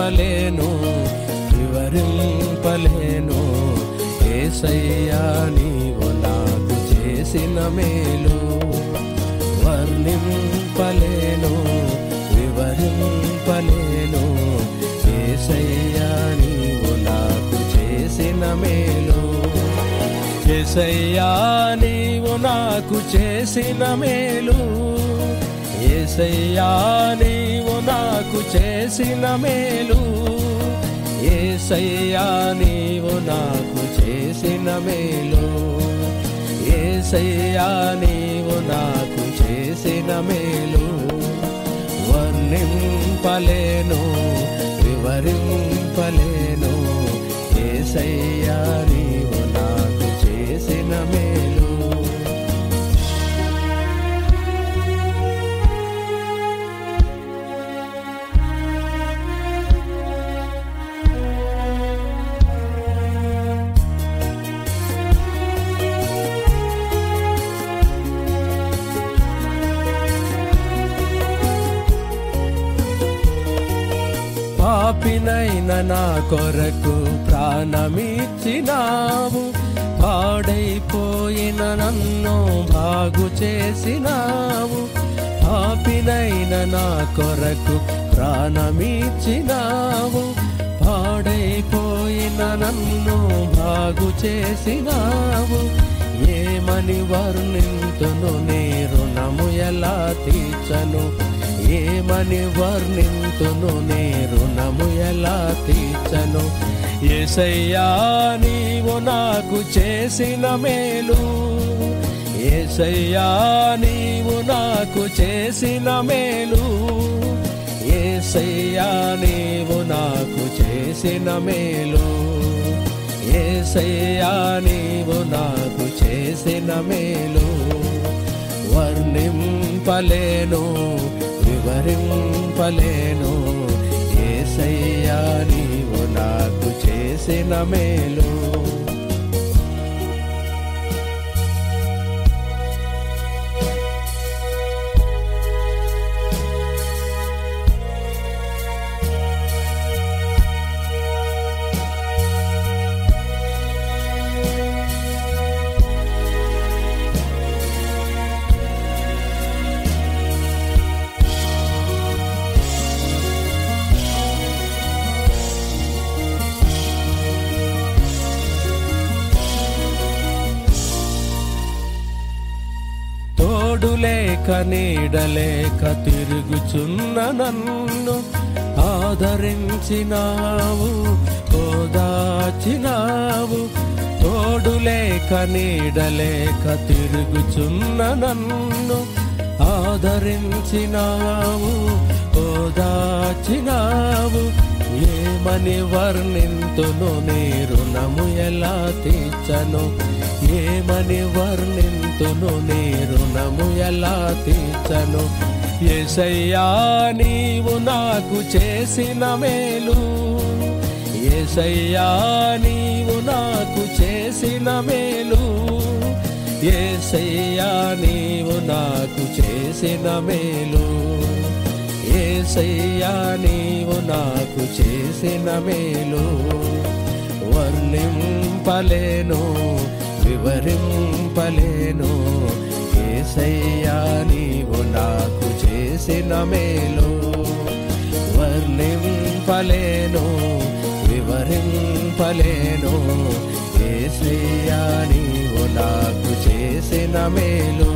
వర్ణింపలేను వివరింపలేను యేసయ్యా నీవు నాకు చేసిన మేలు. వర్ణింపలేను వివరింపలేను యేసయ్యా నీవు నాకు చేసిన మేలు. యేసయ్యా నీవు నాకు చేసిన మేలు. యేసయ్యా నీవు నాకు చేసిన మేలు. యేసయ్యా నీవు నాకు చేసిన మేలు. యేసయ్యా నీవు నాకు చేసిన మేలు. వర్ణింపలేను వివరింపలేను యేసయ్యా నీవు నాకు చేసిన మేలు. పాపినైన నా కొరకు ప్రాణమిచ్చినావు. పాడైపోయిన నన్ను బాగు చేసినావు. పాపినైన నా కొరకు ప్రాణమిచ్చినావు. పాడైపోయిన నన్ను బాగు చేసినావు. ఏమని వర్ణింతును నీ రుణము ఎలా తీర్చను. ఏమని వర్ణింతును నీ రుణము ఎలా తీర్చను. యేసయ్యా నీవు నాకు చేసిన మేలు. యేసయ్యా నీవు నాకు చేసిన మేలు. యేసయ్యా నీవు నాకు చేసిన మేలు. యేసయ్యా నీవు నాకు చేసిన మేలు. వర్ణింపలేను వివరింపలేను యేసయ్యా నీవు నాకు చేసిన మేలు. తోడులేక నీడలేక తిరుగుచున్న నన్ను ఆదరించినావు ఓదార్చినావు. తోడులేక నీడలేక తిరుగుచున్న నన్ను ఆదరించినావు ఓదార్చినావు. ఏమని వర్ణింతును నీ రుణము ఎలా తీర్చను. ఏమని వర్ణింతును నీ రుణము ఎలా తీర్చను. యేసయ్యా నీవు నాకు చేసిన మేలు. యేసయ్యా నీవు నాకు చేసిన మేలు. యేసయ్యా నీవు నాకు చేసిన మేలు. యేసయ్యా నీవు నాకు చేసిన మేలు. వర్ణింపలేను వివరింపలేను యేసయ్యా నీవు నాకు చేసిన మేలు. వర్ణింపలేను వివరింపలేను యేసయ్యా నీవు నాకు చేసిన మేలు.